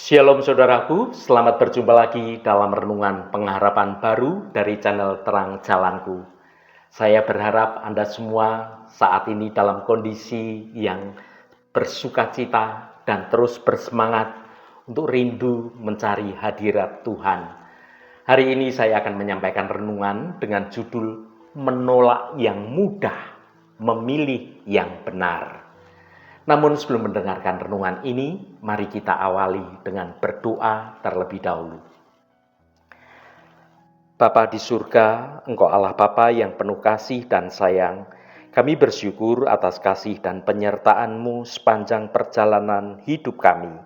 Shalom saudaraku, selamat berjumpa lagi dalam renungan pengharapan baru dari channel Terang Jalanku. Saya berharap Anda semua saat ini dalam kondisi yang bersukacita dan terus bersemangat untuk rindu mencari hadirat Tuhan. Hari ini saya akan menyampaikan renungan dengan judul Menolak yang mudah, memilih yang benar. Namun sebelum mendengarkan renungan ini, mari kita awali dengan berdoa terlebih dahulu. Bapa di surga, Engkau Allah Bapa yang penuh kasih dan sayang. Kami bersyukur atas kasih dan penyertaan-Mu sepanjang perjalanan hidup kami.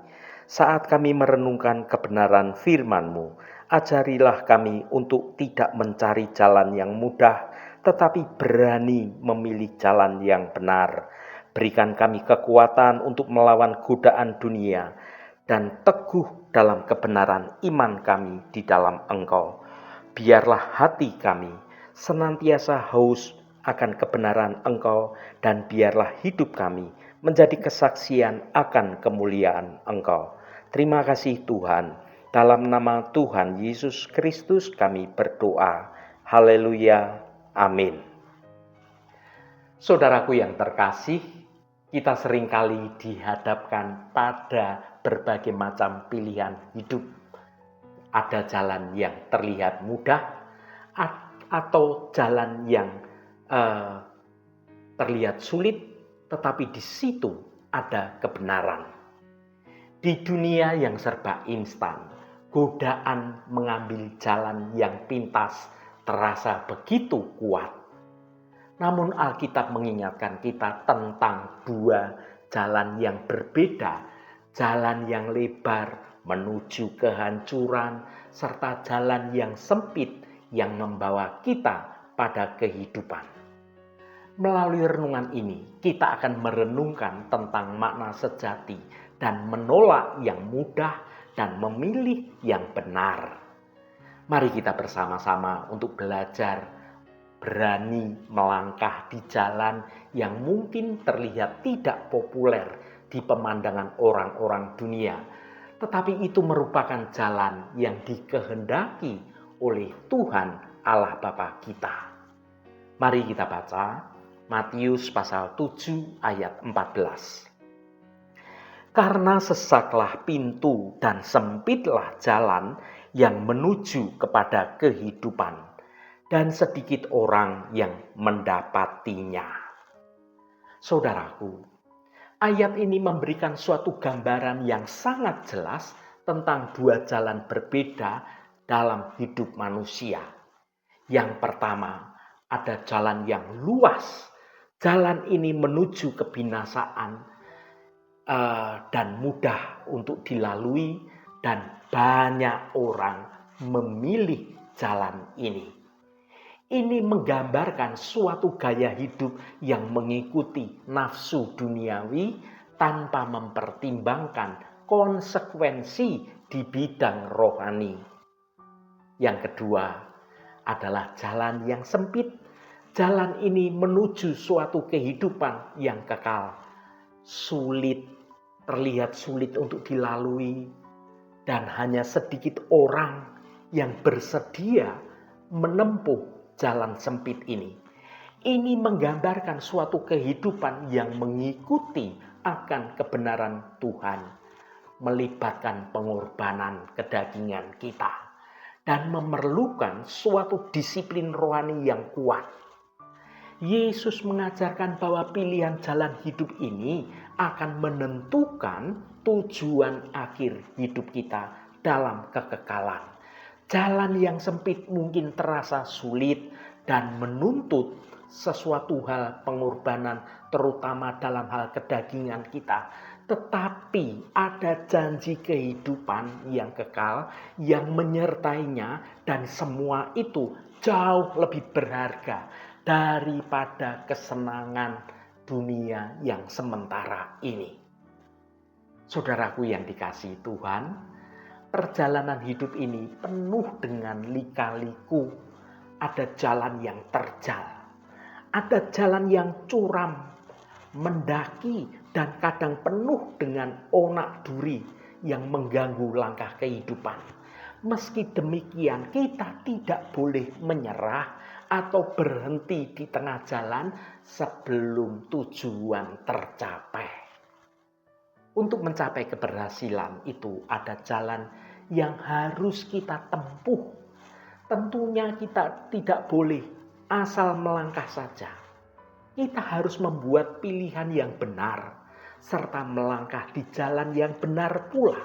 Saat kami merenungkan kebenaran firman-Mu, ajarilah kami untuk tidak mencari jalan yang mudah, tetapi berani memilih jalan yang benar. Berikan kami kekuatan untuk melawan godaan dunia dan teguh dalam kebenaran iman kami di dalam Engkau. Biarlah hati kami senantiasa haus akan kebenaran Engkau dan biarlah hidup kami menjadi kesaksian akan kemuliaan Engkau. Terima kasih Tuhan. Dalam nama Tuhan Yesus Kristus kami berdoa. Haleluya. Amin. Saudaraku yang terkasih, kita seringkali dihadapkan pada berbagai macam pilihan hidup. Ada jalan yang terlihat mudah atau jalan yang terlihat sulit, tetapi di situ ada kebenaran. Di dunia yang serba instan, godaan mengambil jalan yang pintas terasa begitu kuat. Namun Alkitab mengingatkan kita tentang dua jalan yang berbeda, jalan yang lebar menuju kehancuran, serta jalan yang sempit yang membawa kita pada kehidupan. Melalui renungan ini, kita akan merenungkan tentang makna sejati dan menolak yang mudah dan memilih yang benar. Mari kita bersama-sama untuk belajar berani melangkah di jalan yang mungkin terlihat tidak populer di pemandangan orang-orang dunia, tetapi itu merupakan jalan yang dikehendaki oleh Tuhan Allah Bapa kita. Mari kita baca Matius pasal 7 ayat 14. Karena sesaklah pintu dan sempitlah jalan yang menuju kepada kehidupan, dan sedikit orang yang mendapatinya. Saudaraku, ayat ini memberikan suatu gambaran yang sangat jelas tentang dua jalan berbeda dalam hidup manusia. Yang pertama, ada jalan yang luas. Jalan ini menuju kebinasaan dan mudah untuk dilalui, dan banyak orang memilih jalan ini. Ini menggambarkan suatu gaya hidup yang mengikuti nafsu duniawi tanpa mempertimbangkan konsekuensi di bidang rohani. Yang kedua adalah jalan yang sempit. Jalan ini menuju suatu kehidupan yang kekal. Terlihat sulit untuk dilalui, dan hanya sedikit orang yang bersedia menempuh jalan sempit ini. Ini menggambarkan suatu kehidupan yang mengikuti akan kebenaran Tuhan, melibatkan pengorbanan kedagingan kita, dan memerlukan suatu disiplin rohani yang kuat. Yesus mengajarkan bahwa pilihan jalan hidup ini akan menentukan tujuan akhir hidup kita dalam kekekalan. Jalan yang sempit mungkin terasa sulit dan menuntut sesuatu hal pengorbanan, terutama dalam hal kedagingan kita. Tetapi ada janji kehidupan yang kekal yang menyertainya, dan semua itu jauh lebih berharga daripada kesenangan dunia yang sementara ini. Saudaraku yang dikasihi Tuhan, perjalanan hidup ini penuh dengan lika-liku. Ada jalan yang terjal, ada jalan yang curam, mendaki, dan kadang penuh dengan onak duri yang mengganggu langkah kehidupan. Meski demikian, kita tidak boleh menyerah atau berhenti di tengah jalan sebelum tujuan tercapai. Untuk mencapai keberhasilan itu ada jalan yang harus kita tempuh. Tentunya kita tidak boleh asal melangkah saja. Kita harus membuat pilihan yang benar serta melangkah di jalan yang benar pula.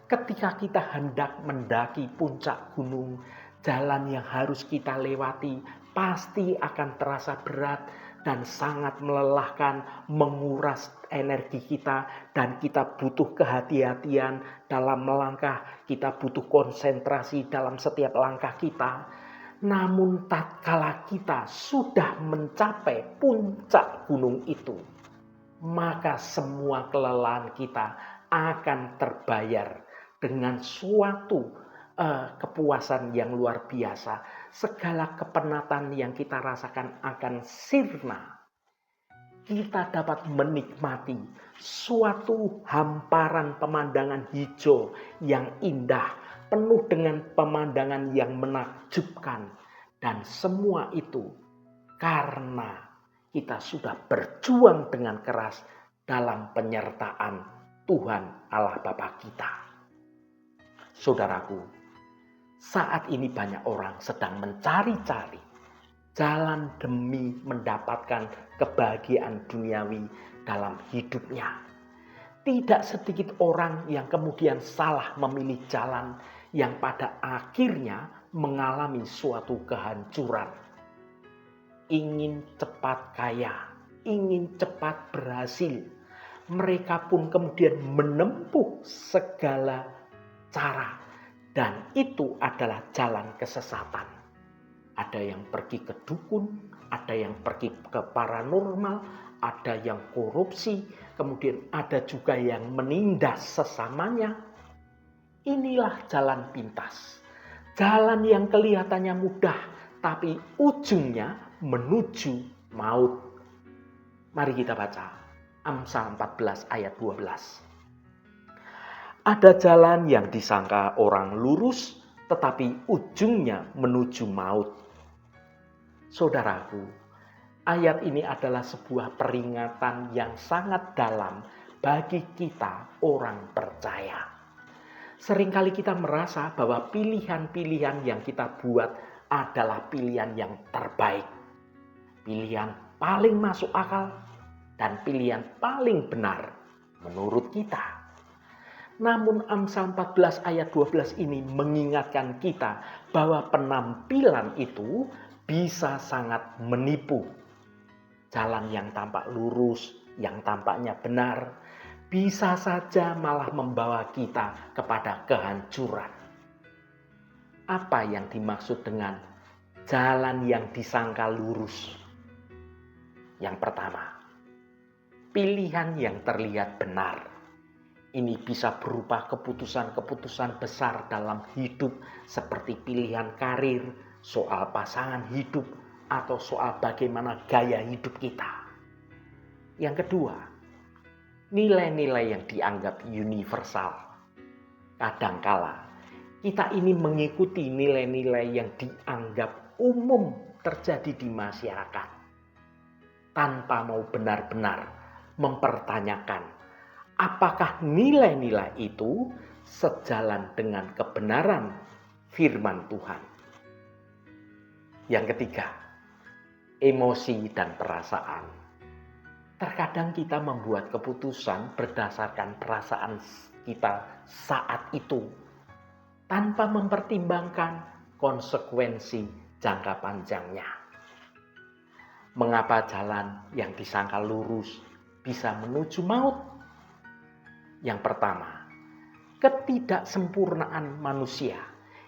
Ketika kita hendak mendaki puncak gunung, jalan yang harus kita lewati pasti akan terasa berat dan sangat melelahkan, menguras energi kita, dan kita butuh kehati-hatian dalam melangkah, kita butuh konsentrasi dalam setiap langkah kita. Namun tatkala kita sudah mencapai puncak gunung itu, maka semua kelelahan kita akan terbayar dengan suatu kepuasan yang luar biasa. Segala kepenatan yang kita rasakan akan sirna. Kita dapat menikmati suatu hamparan pemandangan hijau yang indah, penuh dengan pemandangan yang menakjubkan. Dan semua itu karena kita sudah berjuang dengan keras dalam penyertaan Tuhan Allah Bapa kita. Saudaraku, saat ini banyak orang sedang mencari-cari jalan demi mendapatkan kebahagiaan duniawi dalam hidupnya. Tidak sedikit orang yang kemudian salah memilih jalan yang pada akhirnya mengalami suatu kehancuran. Ingin cepat kaya, ingin cepat berhasil. Mereka pun kemudian menempuh segala cara. Dan itu adalah jalan kesesatan. Ada yang pergi ke dukun, ada yang pergi ke paranormal, ada yang korupsi, kemudian ada juga yang menindas sesamanya. Inilah jalan pintas. Jalan yang kelihatannya mudah, tapi ujungnya menuju maut. Mari kita baca Amsal 14 ayat 12. Ada jalan yang disangka orang lurus, tetapi ujungnya menuju maut. Saudaraku, ayat ini adalah sebuah peringatan yang sangat dalam bagi kita orang percaya. Seringkali kita merasa bahwa pilihan-pilihan yang kita buat adalah pilihan yang terbaik. Pilihan paling masuk akal dan pilihan paling benar menurut kita. Namun Amsal 14 ayat 12 ini mengingatkan kita bahwa penampilan itu bisa sangat menipu. Jalan yang tampak lurus, yang tampaknya benar, bisa saja malah membawa kita kepada kehancuran. Apa yang dimaksud dengan jalan yang disangka lurus? Yang pertama, pilihan yang terlihat benar. Ini bisa berupa keputusan-keputusan besar dalam hidup seperti pilihan karir, soal pasangan hidup, atau soal bagaimana gaya hidup kita. Yang kedua, nilai-nilai yang dianggap universal. Kadangkala kita ini mengikuti nilai-nilai yang dianggap umum terjadi di masyarakat tanpa mau benar-benar mempertanyakan apakah nilai-nilai itu sejalan dengan kebenaran firman Tuhan. Yang ketiga, emosi dan perasaan. Terkadang kita membuat keputusan berdasarkan perasaan kita saat itu, tanpa mempertimbangkan konsekuensi jangka panjangnya. Mengapa jalan yang disangka lurus bisa menuju maut? Yang pertama, ketidaksempurnaan manusia.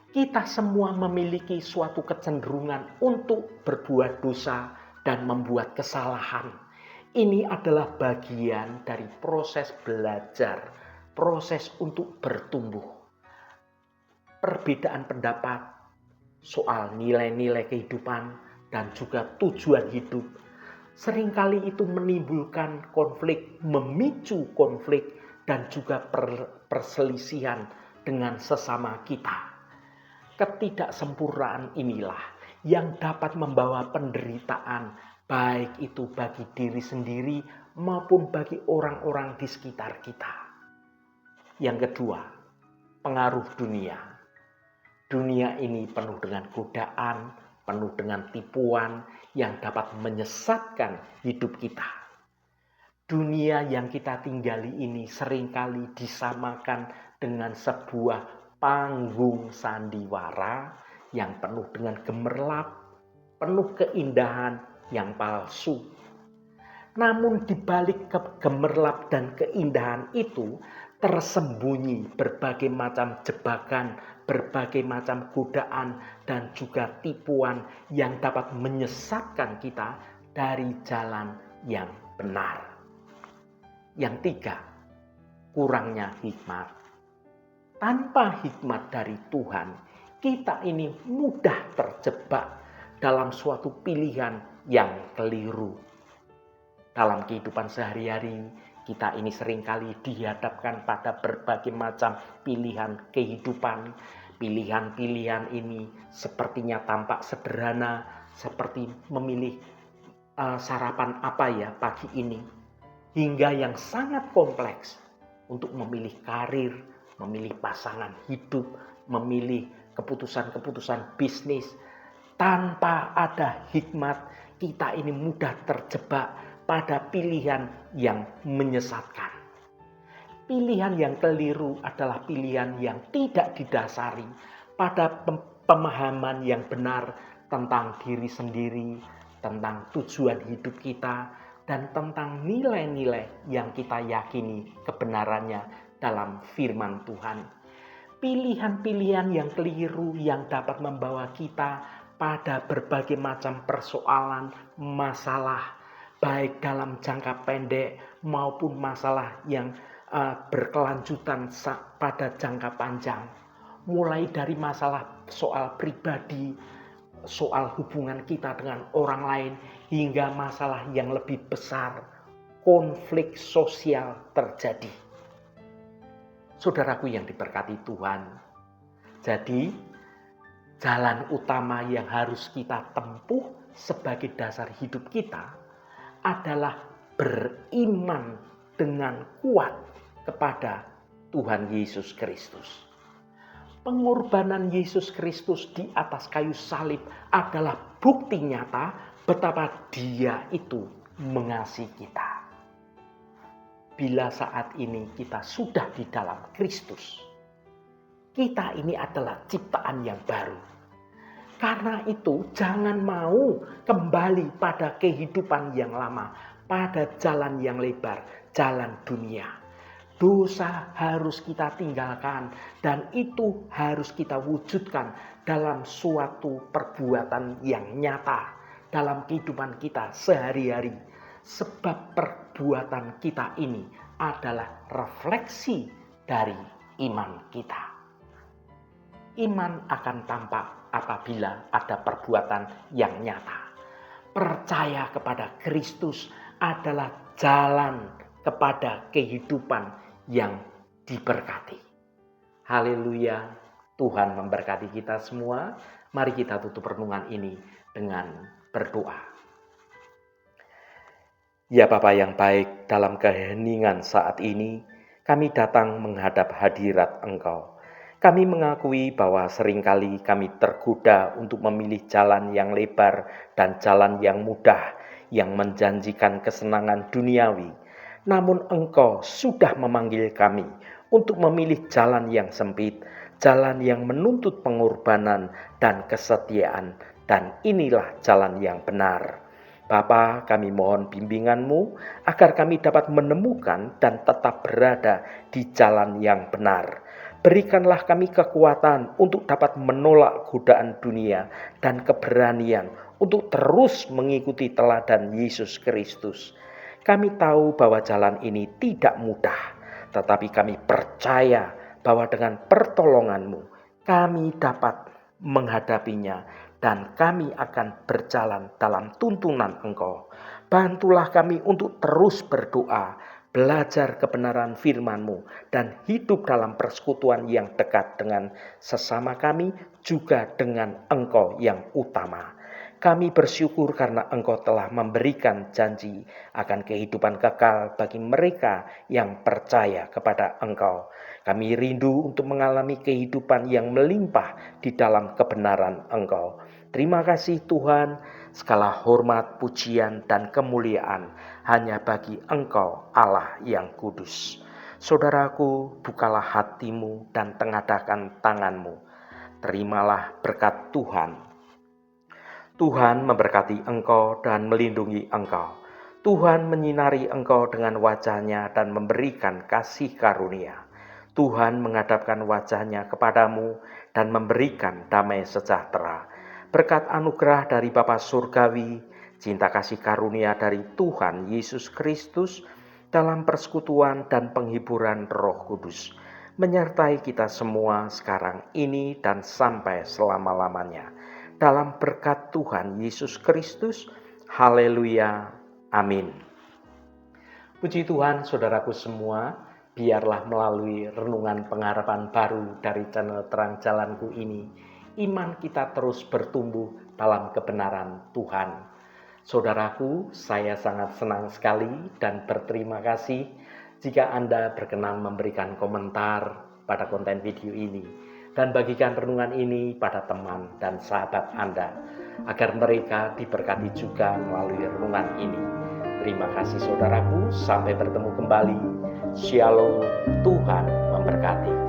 Kita semua memiliki suatu kecenderungan untuk berbuat dosa dan membuat kesalahan. Ini adalah bagian dari proses belajar, proses untuk bertumbuh. Perbedaan pendapat soal nilai-nilai kehidupan dan juga tujuan hidup seringkali itu menimbulkan konflik, memicu konflik, dan juga perselisihan dengan sesama kita. Ketidaksempurnaan inilah yang dapat membawa penderitaan, baik itu bagi diri sendiri maupun bagi orang-orang di sekitar kita. Yang kedua, pengaruh dunia. Dunia ini penuh dengan godaan, penuh dengan tipuan yang dapat menyesatkan hidup kita. Dunia yang kita tinggali ini seringkali disamakan dengan sebuah panggung sandiwara yang penuh dengan gemerlap, penuh keindahan yang palsu. Namun di balik gemerlap dan keindahan itu tersembunyi berbagai macam jebakan, berbagai macam godaan dan juga tipuan yang dapat menyesatkan kita dari jalan yang benar. Yang tiga, kurangnya hikmat. Tanpa hikmat dari Tuhan, kita ini mudah terjebak dalam suatu pilihan yang keliru. Dalam kehidupan sehari-hari, kita ini seringkali dihadapkan pada berbagai macam pilihan kehidupan. Pilihan-pilihan ini sepertinya tampak sederhana, seperti memilih sarapan apa ya pagi ini, hingga yang sangat kompleks untuk memilih karir, memilih pasangan hidup, memilih keputusan-keputusan bisnis. Tanpa ada hikmat, kita ini mudah terjebak pada pilihan yang menyesatkan. Pilihan yang keliru adalah pilihan yang tidak didasari pada pemahaman yang benar tentang diri sendiri, tentang tujuan hidup kita, dan tentang nilai-nilai yang kita yakini kebenarannya dalam firman Tuhan. Pilihan-pilihan yang keliru yang dapat membawa kita pada berbagai macam persoalan, masalah, baik dalam jangka pendek maupun masalah yang berkelanjutan pada jangka panjang. Mulai dari masalah soal pribadi, soal hubungan kita dengan orang lain, hingga masalah yang lebih besar, konflik sosial terjadi. Saudaraku yang diberkati Tuhan, jadi jalan utama yang harus kita tempuh sebagai dasar hidup kita adalah beriman dengan kuat kepada Tuhan Yesus Kristus. Pengorbanan Yesus Kristus di atas kayu salib adalah bukti nyata betapa Dia itu mengasihi kita. Bila saat ini kita sudah di dalam Kristus, kita ini adalah ciptaan yang baru. Karena itu jangan mau kembali pada kehidupan yang lama, pada jalan yang lebar, jalan dunia. Dosa harus kita tinggalkan dan itu harus kita wujudkan dalam suatu perbuatan yang nyata dalam kehidupan kita sehari-hari. Sebab perbuatan kita ini adalah refleksi dari iman kita. Iman akan tampak apabila ada perbuatan yang nyata. Percaya kepada Kristus adalah jalan kepada kehidupan yang diberkati. Haleluya, Tuhan memberkati kita semua. Mari kita tutup renungan ini dengan berdoa. Ya Bapa yang baik, dalam keheningan saat ini, kami datang menghadap hadirat Engkau. Kami mengakui bahwa seringkali kami tergoda untuk memilih jalan yang lebar dan jalan yang mudah, yang menjanjikan kesenangan duniawi. Namun Engkau sudah memanggil kami untuk memilih jalan yang sempit, jalan yang menuntut pengorbanan dan kesetiaan, dan inilah jalan yang benar. Bapa, kami mohon bimbingan-Mu agar kami dapat menemukan dan tetap berada di jalan yang benar. Berikanlah kami kekuatan untuk dapat menolak godaan dunia dan keberanian untuk terus mengikuti teladan Yesus Kristus. Kami tahu bahwa jalan ini tidak mudah, tetapi kami percaya bahwa dengan pertolongan-Mu kami dapat menghadapinya dan kami akan berjalan dalam tuntunan Engkau. Bantulah kami untuk terus berdoa, belajar kebenaran firman-Mu, dan hidup dalam persekutuan yang dekat dengan sesama kami, juga dengan Engkau yang utama. Kami bersyukur karena Engkau telah memberikan janji akan kehidupan kekal bagi mereka yang percaya kepada Engkau. Kami rindu untuk mengalami kehidupan yang melimpah di dalam kebenaran Engkau. Terima kasih Tuhan, segala hormat, pujian, dan kemuliaan hanya bagi Engkau Allah yang kudus. Saudaraku, bukalah hatimu dan tengadahkan tanganmu. Terimalah berkat Tuhan. Tuhan memberkati engkau dan melindungi engkau. Tuhan menyinari engkau dengan wajah-Nya dan memberikan kasih karunia. Tuhan menghadapkan wajah-Nya kepadamu dan memberikan damai sejahtera. Berkat anugerah dari Bapa Surgawi, cinta kasih karunia dari Tuhan Yesus Kristus, dalam persekutuan dan penghiburan Roh Kudus, menyertai kita semua sekarang ini dan sampai selama-lamanya. Dalam berkat Tuhan Yesus Kristus, haleluya, amin. Puji Tuhan, saudaraku semua, biarlah melalui renungan pengharapan baru dari channel Terang Jalanku ini, iman kita terus bertumbuh dalam kebenaran Tuhan. Saudaraku, saya sangat senang sekali dan berterima kasih jika Anda berkenan memberikan komentar pada konten video ini dan bagikan renungan ini pada teman dan sahabat Anda, agar mereka diberkati juga melalui renungan ini. Terima kasih saudaraku, sampai bertemu kembali. Shalom, Tuhan memberkati.